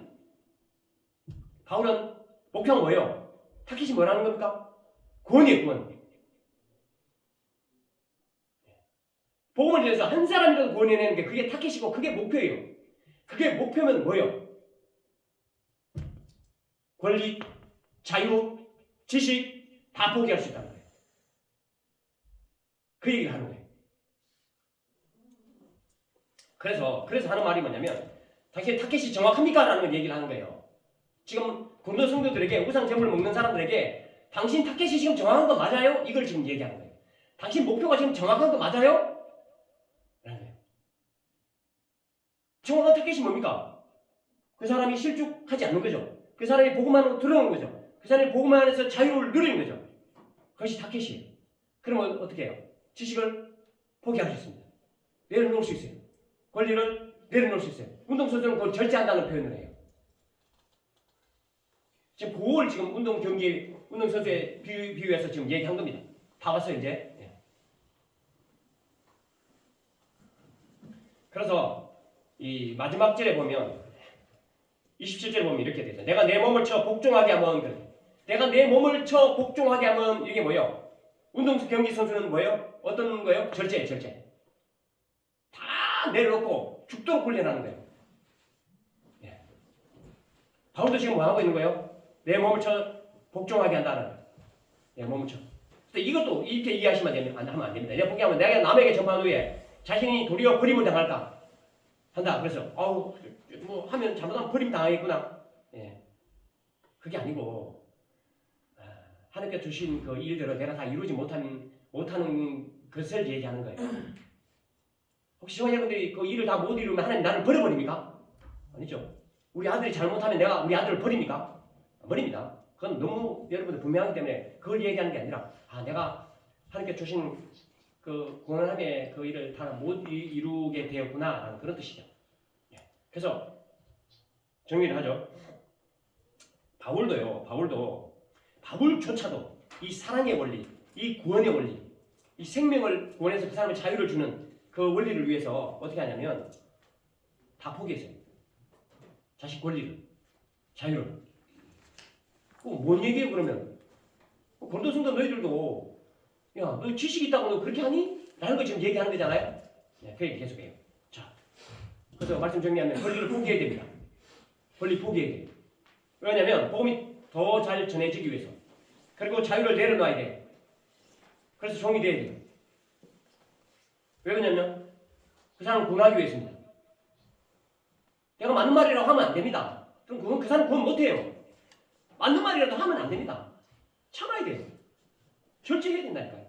바울은 목표가 뭐예요? 타켓이 뭐라는 겁니까? 구원이에요. 구원. 복음을 위해서 한 사람이라도 구원해내는 게 그게 타켓이고 그게 목표예요. 그게 목표면 뭐예요? 권리, 자유, 지식 다 포기할 수 있다는 거예요. 그 얘기를 하는 거예요. 그래서 하는 말이 뭐냐면 당신의 타켓이 정확합니까? 라는 얘기를 하는 거예요. 지금 고린도 성도들에게 우상 제물을 먹는 사람들에게 당신 타켓이 지금 정확한 거 맞아요? 이걸 지금 얘기하는 거예요. 당신 목표가 지금 정확한 거 맞아요? 라는 거예요. 정확한 타켓이 뭡니까? 그 사람이 실족하지 않는 거죠. 그 사람이 복음 안으로 들어오는 거죠. 그 사람이 복음 안에서 자유를 누리는 거죠. 그것이 타켓이에요. 그러면 어떻게 해요? 지식을 포기할 수 있습니다. 내려놓을 수 있어요. 권리를 내려놓을 수 있어요. 운동선수는 그걸 절제한다는 표현을 해요. 지금 그걸 지금 운동선수의 비유해서 지금 얘기한 겁니다. 다 왔어요, 이제. 예. 그래서 이 마지막 절에 보면 27절에 보면 이렇게 되죠. 내가 내 몸을 쳐 복종하게 하면 그래. 내가 내 몸을 쳐 복종하게 하면 이게 뭐예요? 경기 선수는 뭐예요? 어떤 거예요? 절제예요, 절제. 다 내려놓고 죽도록 훈련하는 거예요. 예. 바울도 지금 뭐 하고 있는 거예요? 내 몸을 쳐 복종하게 한다는. 내 몸을 쳐. 근데 이것도 이렇게 이해하시면 하면 안 됩니다. 내가 포기하면 내가 남에게 전파한 후에 자신이 도리어 버림을 당할까 한다. 그래서 뭐 하면 잘못하면 버림 당하겠구나. 예. 그게 아니고 하나님께 주신 그 일들을 내가 다 이루지 못하는 것을 얘기하는 거예요. 혹시 저와 여러분들이 그 일을 다 못 이루면 하나님 나를 버려버립니까? 아니죠. 우리 아들이 잘못하면 내가 우리 아들을 버립니까? 버립니다. 그건 너무 여러분들 분명하기 때문에 그걸 얘기하는 게 아니라 내가 하나님께 주신 그 구원함의 그 일을 다 못 이루게 되었구나 라는 그런 뜻이죠. 그래서 정리를 하죠. 바울조차도 이 사랑의 원리, 이 구원의 원리, 이 생명을 구원해서 그 사람의 자유를 주는 그 원리를 위해서 어떻게 하냐면 다 포기했어요. 자식 권리를, 자유를. 뭔 얘기예요 그러면? 고린도 성도 너희들도 야, 너 지식 있다고 너 그렇게 하니? 라는 거 지금 얘기하는 거잖아요. 네, 그 얘기 계속해요. 자, 그래서 말씀 정리하면 권리를 포기해야 됩니다. 권리 포기해야 돼요. 왜냐하면 복음이 더 잘 전해지기 위해서. 그리고 자유를 내려놔야 돼요. 그래서 종이 돼야 돼요. 왜 그러냐면 그 사람을 구원하기 위해서입니다. 내가 맞는 말이라고 하면 안 됩니다. 그럼 그건 그 사람 구원 못해요. 맞는 말이라도 하면 안 됩니다. 참아야 돼요. 절제해야 된다니까요.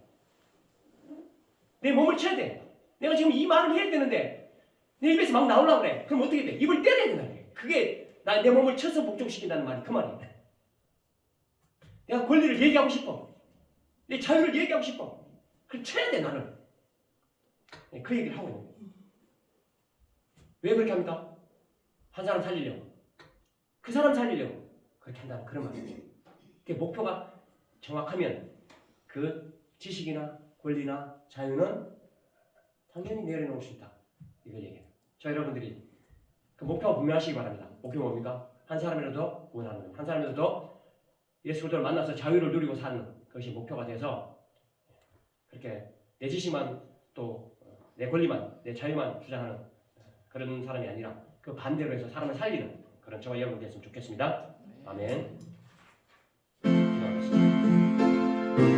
내 몸을 쳐야 돼. 내가 지금 이 말을 해야 되는데 내 입에서 막 나오려고 그래. 그럼 어떻게 돼? 입을 때려야 된다니까요. 그게 내 몸을 쳐서 복종시킨다는 말이 그 말이에요. 내가 권리를 얘기하고 싶어. 내 자유를 얘기하고 싶어. 그걸 쳐야 돼 나는. 그 얘기를 하고 있는 거예요. 왜 그렇게 합니까? 한 사람 살리려고. 그 사람 살리려고. 그렇게 한다는 그런 말이에요. 그 목표가 정확하면 그 지식이나 권리나 자유는 당연히 내려놓을 수 있다. 이걸 얘기해요. 저 여러분들이 그 목표가 분명하시기 바랍니다. 목표가 뭡니까? 한 사람이라도 구원하는 것. 한 사람이라도 예수 그리스도를 만나서 자유를 누리고 사는 것이 목표가 돼서 그렇게 내 지식만 또 내 권리만, 내 자유만 주장하는 그런 사람이 아니라 그 반대로 해서 사람을 살리는 그런 저와 여러분 됐으면 좋겠습니다. 아멘. 기도하겠습니다.